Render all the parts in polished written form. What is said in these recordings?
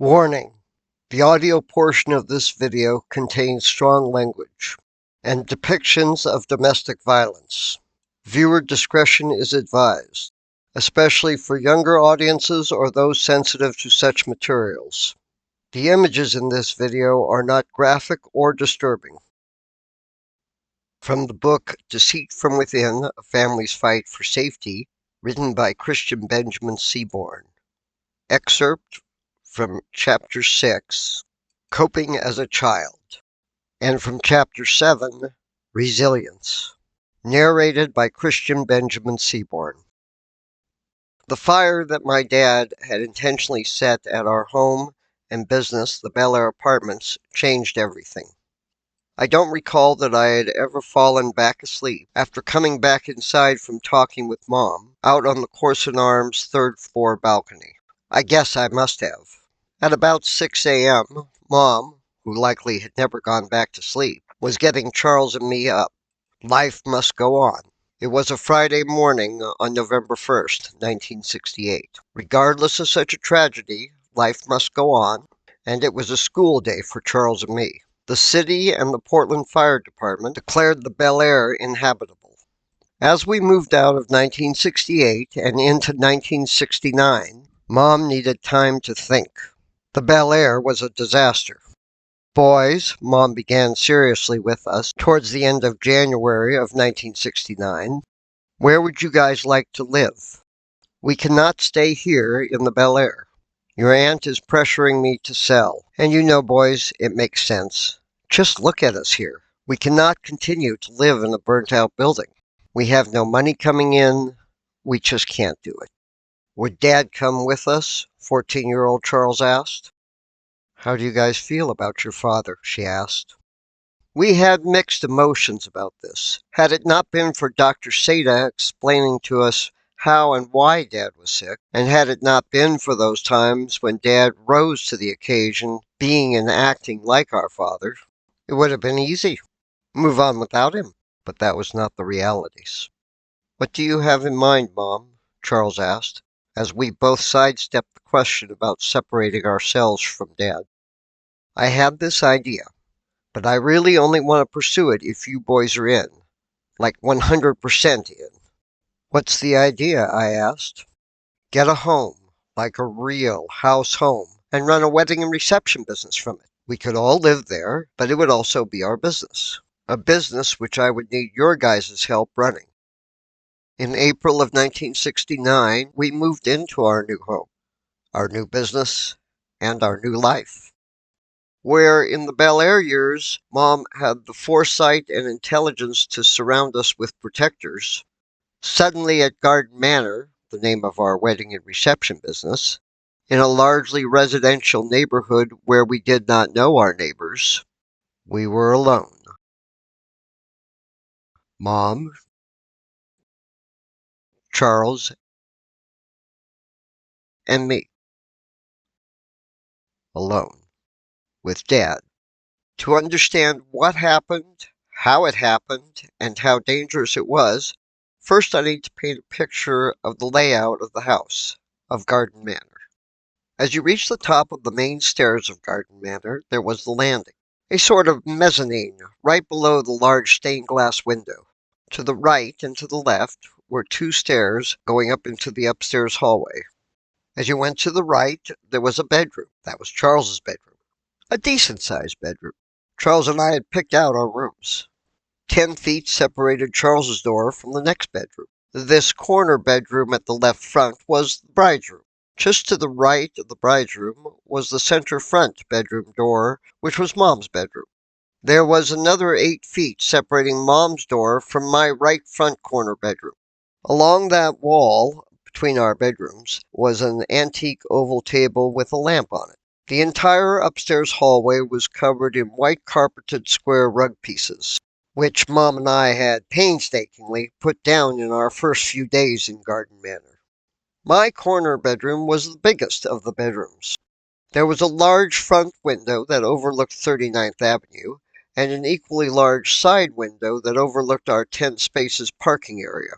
Warning: the audio portion of this video contains strong language and depictions of domestic violence. Viewer discretion is advised, especially for younger audiences or those sensitive to such materials. The images in this video are not graphic or disturbing. From the book Deceit from Within, A Family's Fight for Safety, written by Christian Benjamin Seaborn. Excerpt from Chapter 6, Coping as a Child, and from Chapter 7, Resilience, narrated by Christian Benjamin Seaborn. The fire that my dad had intentionally set at our home and business, the Bel Air Apartments, changed everything. I don't recall that I had ever fallen back asleep after coming back inside from talking with Mom out on the Corson Arms third-floor balcony. I guess I must have. At about 6 a.m., Mom, who likely had never gone back to sleep, was getting Charles and me up. Life must go on. It was a Friday morning on November 1st, 1968. Regardless of such a tragedy, life must go on, and it was a school day for Charles and me. The city and the Portland Fire Department declared the Bel Air inhabitable. As we moved out of 1968 and into 1969, Mom needed time to think. The Bel Air was a disaster. Boys, Mom began seriously with us towards the end of January of 1969. Where would you guys like to live? We cannot stay here in the Bel Air. Your aunt is pressuring me to sell. And you know, boys, it makes sense. Just look at us here. We cannot continue to live in a burnt-out building. We have no money coming in. We just can't do it. Would Dad come with us? 14-year-old Charles asked. How do you guys feel about your father? She asked. We had mixed emotions about this. Had it not been for Dr. Seda explaining to us how and why Dad was sick, and had it not been for those times when Dad rose to the occasion, being and acting like our father, it would have been easy. Move on without him. But that was not the realities. What do you have in mind, Mom? Charles asked, as we both sidestepped the question about separating ourselves from Dad. I had this idea, but I really only want to pursue it if you boys are in, like 100% in. What's the idea? I asked. Get a home, like a real house home, and run a wedding and reception business from it. We could all live there, but it would also be our business. A business which I would need your guys' help running. In April of 1969, we moved into our new home, our new business, and our new life. Where in the Bel Air years, Mom had the foresight and intelligence to surround us with protectors, suddenly at Garden Manor, the name of our wedding and reception business, in a largely residential neighborhood where we did not know our neighbors, we were alone. Mom, Charles, and me. Alone. With Dad. To understand what happened, how it happened, and how dangerous it was, first I need to paint a picture of the layout of the house, of Garden Manor. As you reach the top of the main stairs of Garden Manor, there was the landing, a sort of mezzanine right below the large stained glass window. To the right and to the left were two stairs going up into the upstairs hallway. As you went to the right, there was a bedroom. That was Charles's bedroom. A decent-sized bedroom. Charles and I had picked out our rooms. 10 feet separated Charles's door from the next bedroom. This corner bedroom at the left front was the bride's room. Just to the right of the bride's room was the center front bedroom door, which was Mom's bedroom. There was another 8 feet separating Mom's door from my right front corner bedroom. Along that wall, between our bedrooms, was an antique oval table with a lamp on it. The entire upstairs hallway was covered in white carpeted square rug pieces, which Mom and I had painstakingly put down in our first few days in Garden Manor. My corner bedroom was the biggest of the bedrooms. There was a large front window that overlooked 39th Avenue, and an equally large side window that overlooked our 10 spaces parking area.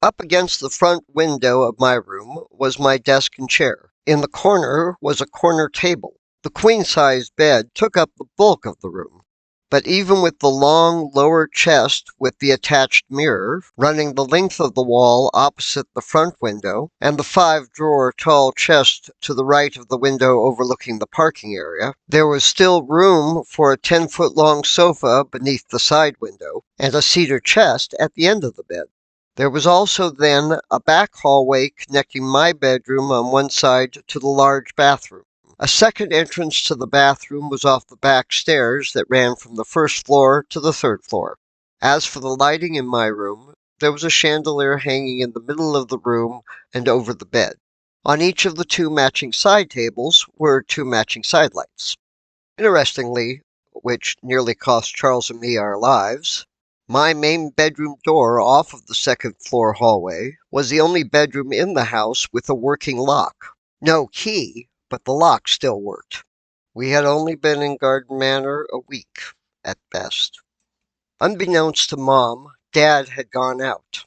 Up against the front window of my room was my desk and chair. In the corner was a corner table. The queen-sized bed took up the bulk of the room. But even with the long lower chest with the attached mirror running the length of the wall opposite the front window, and the 5-drawer tall chest to the right of the window overlooking the parking area, there was still room for a 10-foot-long sofa beneath the side window, and a cedar chest at the end of the bed. There was also then a back hallway connecting my bedroom on one side to the large bathroom. A second entrance to the bathroom was off the back stairs that ran from the first floor to the third floor. As for the lighting in my room, there was a chandelier hanging in the middle of the room and over the bed. On each of the 2 matching side tables were 2 matching side lights. Interestingly, which nearly cost Charles and me our lives, my main bedroom door off of the second-floor hallway was the only bedroom in the house with a working lock. No key, but the lock still worked. We had only been in Garden Manor a week, at best. Unbeknownst to Mom, Dad had gone out,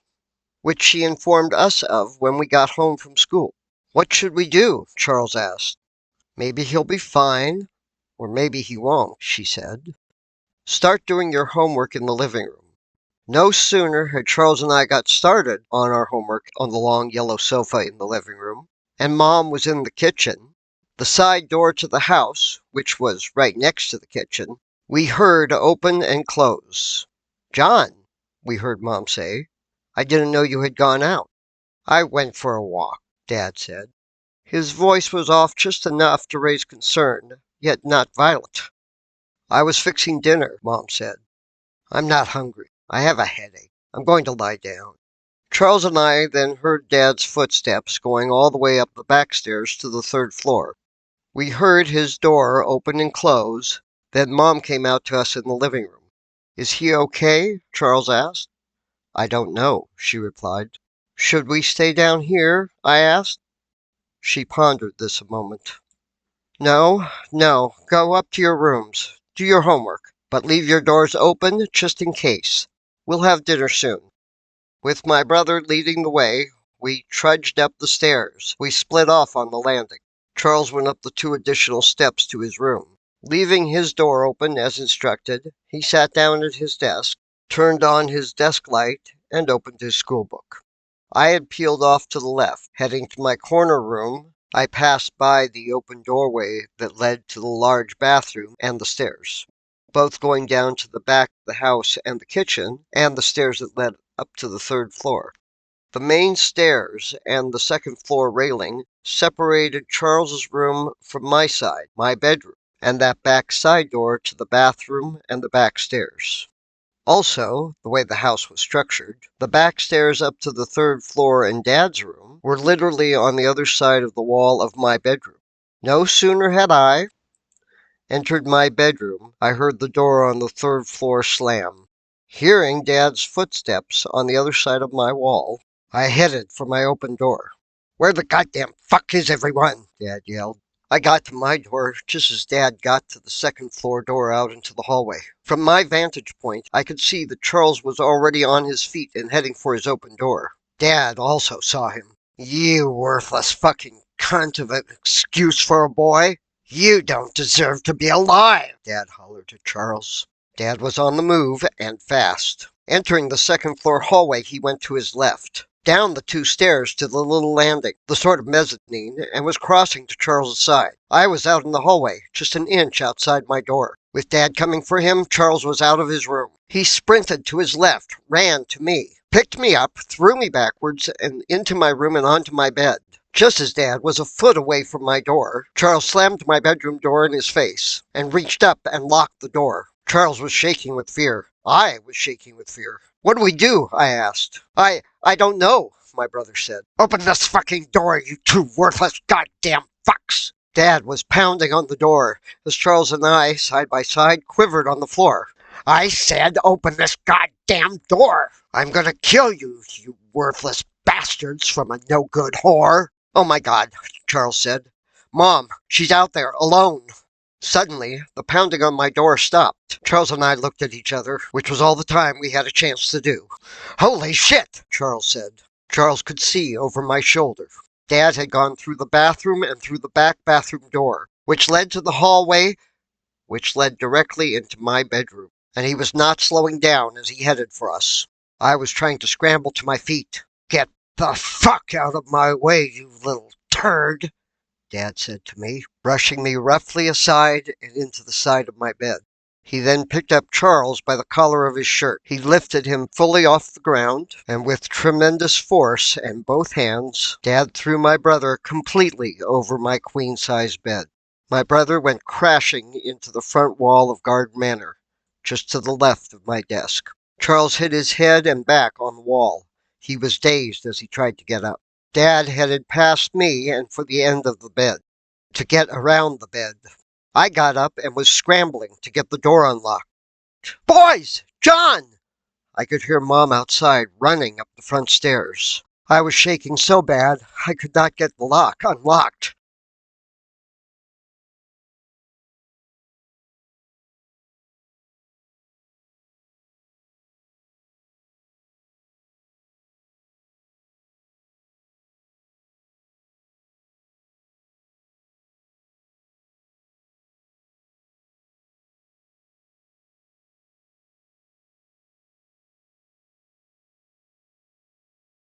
which she informed us of when we got home from school. "What should we do?" Charles asked. "Maybe he'll be fine, or maybe he won't," she said. "Start doing your homework in the living room." No sooner had Charles and I got started on our homework on the long yellow sofa in the living room, and Mom was in the kitchen, the side door to the house, which was right next to the kitchen, we heard open and close. "John," we heard Mom say, "I didn't know you had gone out." "I went for a walk," Dad said. His voice was off just enough to raise concern, yet not violent. "I was fixing dinner," Mom said. "I'm not hungry. I have a headache. I'm going to lie down." Charles and I then heard Dad's footsteps going all the way up the back stairs to the third floor. We heard his door open and close, then Mom came out to us in the living room. "Is he okay?" Charles asked. "I don't know," she replied. "Should we stay down here?" I asked. She pondered this a moment. No, go up to your rooms. Do your homework, but leave your doors open just in case. We'll have dinner soon." With my brother leading the way, we trudged up the stairs. We split off on the landing. Charles went up the 2 additional steps to his room. Leaving his door open as instructed, he sat down at his desk, turned on his desk light, and opened his schoolbook. I had peeled off to the left. Heading to my corner room, I passed by the open doorway that led to the large bathroom and the stairs, both going down to the back of the house and the kitchen, and the stairs that led up to the third floor. The main stairs and the second-floor railing separated Charles's room from my side, my bedroom, and that back side door to the bathroom and the back stairs. Also, the way the house was structured, the back stairs up to the third floor in Dad's room were literally on the other side of the wall of my bedroom. No sooner had I entered my bedroom, I heard the door on the third floor slam. Hearing Dad's footsteps on the other side of my wall, I headed for my open door. "Where the goddamn fuck is everyone?" Dad yelled. I got to my door just as Dad got to the second-floor door out into the hallway. From my vantage point, I could see that Charles was already on his feet and heading for his open door. Dad also saw him. "You worthless fucking cunt of an excuse for a boy. You don't deserve to be alive," Dad hollered at Charles. Dad was on the move, and fast. Entering the second-floor hallway, he went to his left, down the 2 stairs to the little landing, the sort of mezzanine, and was crossing to Charles's side. I was out in the hallway, just an inch outside my door. With Dad coming for him, Charles was out of his room. He sprinted to his left, ran to me, picked me up, threw me backwards and into my room and onto my bed. Just as Dad was a foot away from my door, Charles slammed my bedroom door in his face and reached up and locked the door. Charles was shaking with fear. I was shaking with fear. "What do we do?" I asked. I don't know," my brother said. "Open this fucking door, you 2 worthless goddamn fucks." Dad was pounding on the door as Charles and I, side by side, quivered on the floor. "I said open this goddamn door. I'm gonna kill you, you worthless bastards from a no-good whore." "Oh my God," Charles said. "Mom, she's out there, alone." Suddenly, the pounding on my door stopped. Charles and I looked at each other, which was all the time we had a chance to do. "Holy shit," Charles said. Charles could see over my shoulder. Dad had gone through the bathroom and through the back bathroom door, which led to the hallway, which led directly into my bedroom, and he was not slowing down as he headed for us. I was trying to scramble to my feet. "Get the fuck out of my way, you little turd," Dad said to me, brushing me roughly aside and into the side of my bed. He then picked up Charles by the collar of his shirt. He lifted him fully off the ground, and with tremendous force and both hands, Dad threw my brother completely over my queen-size bed. My brother went crashing into the front wall of Guard Manor, just to the left of my desk. Charles hit his head and back on the wall. He was dazed as he tried to get up. Dad headed past me and for the end of the bed, to get around the bed. I got up and was scrambling to get the door unlocked. "Boys! John!" I could hear Mom outside running up the front stairs. I was shaking so bad I could not get the lock unlocked.